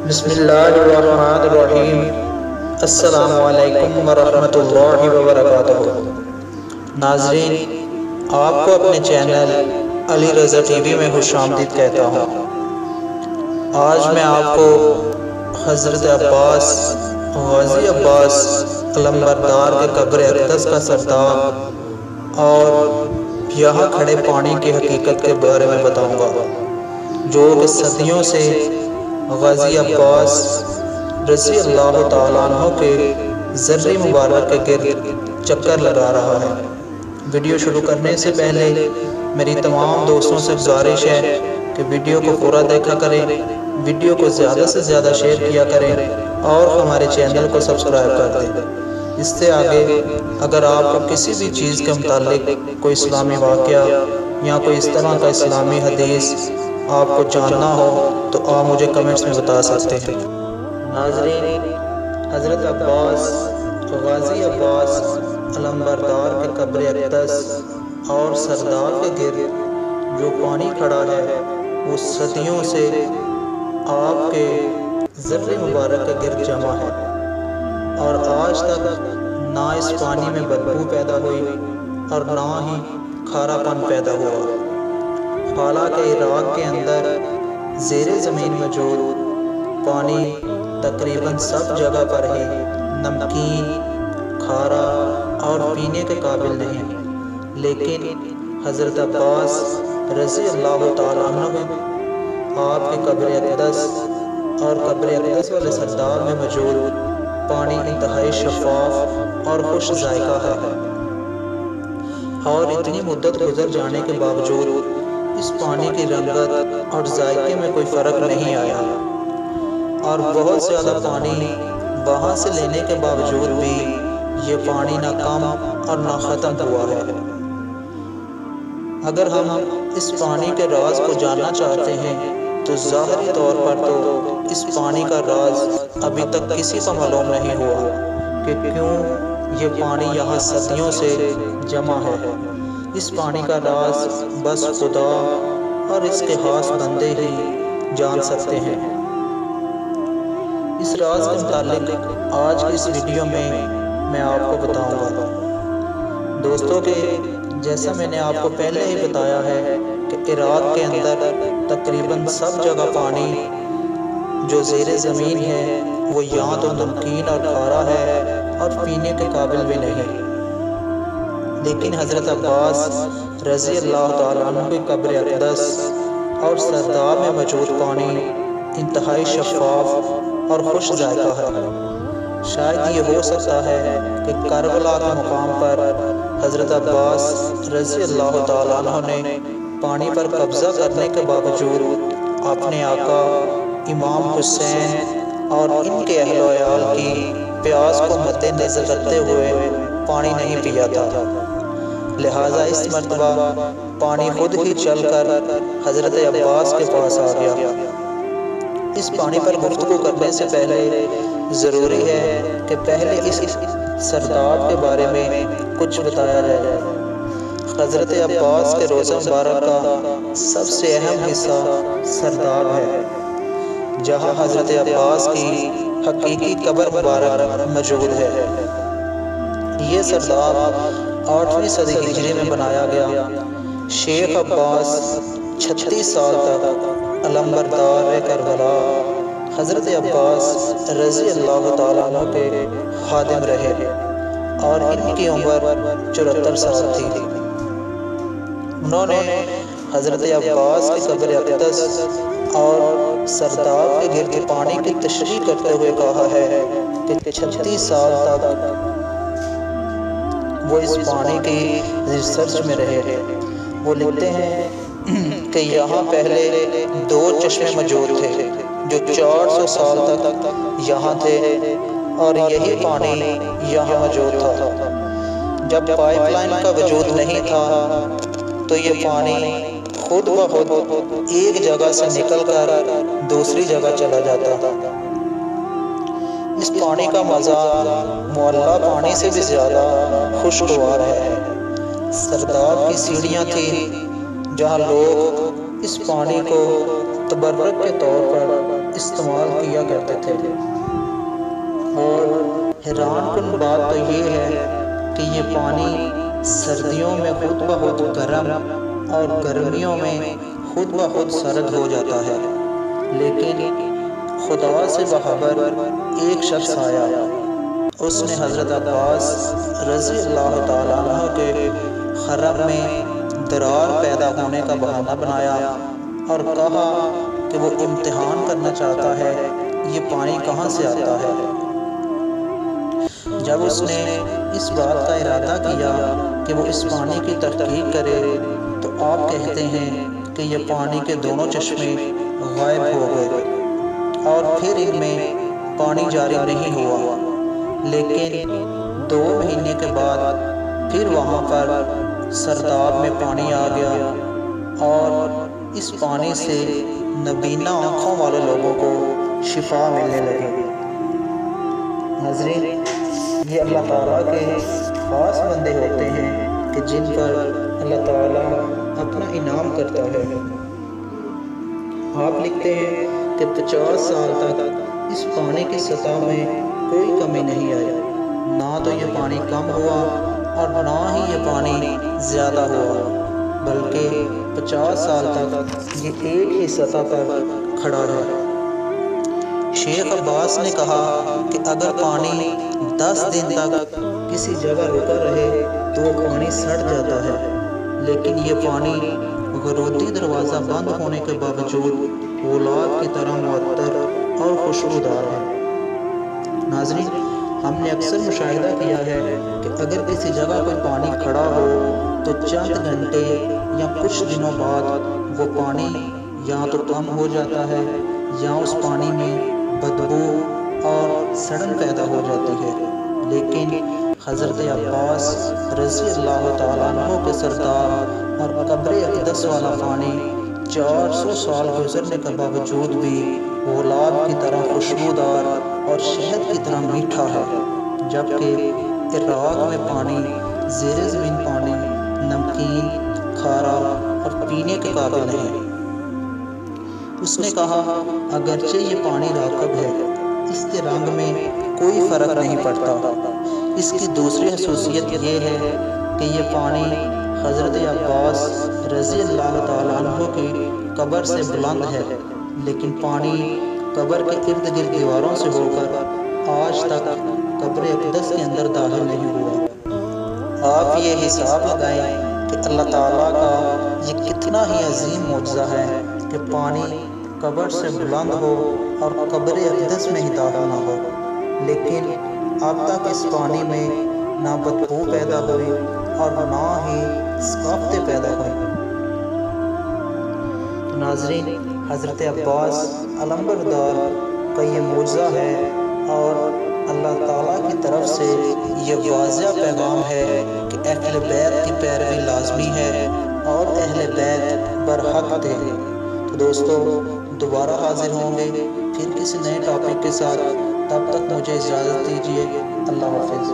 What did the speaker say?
بسم اللہ الرحمن الرحیم۔ السلام علیکم ورحمۃ اللہ وبرکاتہ۔ ناظرین، آپ کو اپنے channel Ali Raza T V میں خوش آمدید کہتا ہوں۔ آج میں آپ کو حضرت عباس غازی عباس علمبردار کے قبر اقدس کا سرداب اور یہاں کھڑے پانی کی حقیقت کے بارے میں بتاؤں گا، جو کہ صدیوں سے غازی عباس رضی اللہ تعالیٰ عنہ کے ذرے مبارک کے گرد چکر لگا رہا ہے۔ ویڈیو شروع کرنے سے پہلے میری تمام دوستوں سے گزارش ہے کہ ویڈیو کو پورا دیکھا کریں، ویڈیو کو زیادہ سے زیادہ شیئر کیا کریں اور ہمارے چینل کو سبسکرائب کر دیں۔ اس سے آگے اگر آپ کو کسی بھی چیز کے متعلق کوئی اسلامی واقعہ یا کوئی اس طرح کا اسلامی حدیث آپ کو جاننا ہو تو آپ مجھے کمنٹس میں بتا سکتے ہیں۔ ناظرین، حضرت عباس غازی عباس علمبردار کے قبر اقدس اور سرداب کے گرد جو پانی کھڑا ہے وہ صدیوں سے آپ کے ذرے مبارک کے گرد جمع ہے، اور آج تک نہ اس پانی میں بدبو پیدا ہوئی اور نہ ہی کھارا پن پیدا ہوا۔ حالانکہ عراق کے اندر زیر زمین موجود پانی تقریباً سب جگہ پر ہی نمکین، کھارا اور پینے کے قابل نہیں، لیکن حضرت عباس رضی اللہ تعالیٰ عنہ آپ کے قبر اقدس اور قبر اقدس والے سرداب میں موجود پانی انتہائی شفاف اور خوش ذائقہ ہے، اور اتنی مدت گزر جانے کے باوجود اس پانی کی رنگت اور ذائقے میں کوئی فرق نہیں آیا، اور بہت زیادہ پانی وہاں سے لینے کے باوجود بھی یہ پانی نہ کم اور نہ ختم ہوا ہے۔ اگر ہم اس پانی کے راز کو جاننا چاہتے ہیں تو ظاہری طور پر تو اس پانی کا راز ابھی تک کسی کو معلوم نہیں ہوا کہ کیوں یہ پانی یہاں صدیوں سے جمع ہے۔ اس پانی کا راز بس خدا اور اس کے خاص بندے ہی جان سکتے ہیں۔ اس راز کے متعلق آج کی اس ویڈیو میں آپ کو بتاؤں گا۔ دوستوں کے جیسا میں نے آپ کو پہلے ہی بتایا ہے کہ عراق کے اندر تقریباً سب جگہ پانی جو زیر زمین ہے وہ یہاں تو نمکین اور کھارا ہے اور پینے کے قابل بھی نہیں، لیکن حضرت عباس رضی اللہ تعالیٰ عنہ کی قبر اقدس اور سرداب میں موجود پانی انتہائی شفاف اور خوش ذائقہ ہے۔ شاید یہ ہو سکتا ہے کہ کربلا کے مقام پر حضرت عباس رضی اللہ تعالیٰ عنہ نے پانی پر قبضہ کرنے کے باوجود اپنے آقا امام حسین اور ان کے اہل و عیال کی پیاس کو مد نظر رکھتے ہوئے پانی نہیں پیا تھا، لہٰذا اس مرتبہ پانی خود ہی چل کر حضرت عباس کے پاس آ گیا۔ اس پانی پر گفتگو کرنے سے پہلے ضروری ہے کہ پہلے اس سرداب کے بارے میں کچھ بتایا جائے۔ حضرت عباس کے روضہ مبارک کا سب سے اہم حصہ سرداب ہے، جہاں حضرت عباس کی حقیقی قبر مبارک موجود ہے۔ یہ سرداب 8ویں صدی ہجری میں بنایا گیا۔ شیخ عباس 36 سال تک علمبردار کربلا حضرت عباس رضی اللہ تعالیٰ عنہ کے خادم رہے، اور ان کی عمر 74 سال تھی۔ انہوں نے حضرت عباس کی قبر اقدس اور سرداب کے گرد پانی کی تشریح کرتے ہوئے کہا ہے کہ 36 سال تک وہ اس پانی کی ریسرچ میں رہے۔ وہ لکھتے ہیں کہ یہاں پہلے 2 چشمے موجود تھے جو 400 سال تک یہاں تھے، اور یہی پانی یہاں موجود تھا۔ جب پائپ لائن کا وجود نہیں تھا تو یہ پانی خود بخود ایک جگہ سے نکل کر دوسری جگہ چلا جاتا تھا۔ اس پانی کا مزہ معلّہ پانی سے بھی زیادہ خوشگوار ہے۔ سرداب کی سیڑھیاں تھیں جہاں لوگ اس پانی کو تبرک کے طور پر استعمال کیا کرتے تھے۔ اور حیران کن بات تو یہ ہے کہ یہ پانی سردیوں میں خود بخود گرم اور گرمیوں میں خود بخود سرد ہو جاتا ہے، لیکن خدا سے باخبر ایک شخص آیا، اس نے حضرت عباس رضی اللہ تعالیٰ عنہ کے حرم میں درار پیدا ہونے کا بہانہ بنایا اور کہا کہ وہ امتحان کرنا چاہتا ہے یہ پانی کہاں سے آتا ہے۔ جب اس نے اس بات کا ارادہ کیا کہ وہ اس پانی کی تحقیق کرے تو آپ کہتے ہیں کہ یہ پانی کے دونوں چشمے غائب ہو گئے اور پھر ان میں پانی جاری نہیں ہوا، لیکن 2 مہینے کے بعد پھر وہاں پر سرداب میں پانی آ گیا اور اس پانی سے نبینا آنکھوں والے لوگوں کو شفا ملنے لگی۔ ناظرین، یہ اللہ تعالیٰ کے خاص بندے ہوتے ہیں کہ جن پر اللہ تعالیٰ اپنا انعام کرتا ہے۔ آپ لکھتے ہیں کہ 50 سال تک اس پانی کی سطح میں کوئی کمی نہیں آئی، نہ تو یہ پانی کم ہوا اور نہ ہی یہ پانی زیادہ ہوا، بلکہ 50 سال تک یہ ایک ہی سطح پر کھڑا ہے۔ شیخ عباس نے کہا کہ اگر پانی 10 دن تک کسی جگہ رکا رہے تو وہ پانی سڑ جاتا ہے، لیکن یہ پانی غرودی دروازہ بند ہونے کے باوجود گلاب کی طرح معطر اور خوشبودار ہے۔ ناظرین، ہم نے اکثر مشاہدہ کیا ہے کہ اگر کسی جگہ کوئی پانی کھڑا ہو تو چند گھنٹے یا کچھ دنوں بعد وہ پانی یا تو کم ہو جاتا ہے یا اس پانی میں بدبو اور سڑن پیدا ہو جاتی ہے، لیکن حضرت عباس رضی اللہ تعالیٰ عنہ کے سرداب اور قبر اقدس والا پانی 400 سال گزرنے کے باوجود بھی گلاب کی طرح خوشبودار اور شہد کی طرح میٹھا ہے، جبکہ عراق میں پانی زیر زمین پانی نمکین، کھارا اور پینے کے قابل نہیں۔ اس نے کہا اگرچہ یہ پانی راکب ہے، اس کے رنگ میں کوئی فرق نہیں پڑتا۔ اس کی دوسری خصوصیت یہ ہے کہ یہ پانی حضرت عباس رضی اللہ تعالیٰ عنہ کی قبر سے بلند ہے، لیکن پانی قبر کے ارد گرد دیواروں سے ہو کر آج تک قبر اقدس کے اندر داخل نہیں ہوا۔ آپ یہ حساب لگائیں کہ اللہ تعالیٰ کا یہ کتنا ہی عظیم معجزہ ہے کہ پانی قبر سے بلند ہو اور قبر اقدس میں ہی داخل نہ ہو، لیکن اب تک اس پانی میں نہ بدبو پیدا ہوئی اور نہ ہی ثقافتیں پیدا ہوئی۔ ناظرین، حضرت عباس علمبردار کا یہ معجزہ ہے اور اللہ تعالیٰ کی طرف سے یہ واضح پیغام ہے کہ اہل بیت کی پیروی لازمی ہے اور اہل بیت برحق تھے۔ تو دوستو، دوبارہ حاضر ہوں گے پھر کسی نئے ٹاپک کے ساتھ، تب تک مجھے اجازت دیجیے۔ اللہ حافظ۔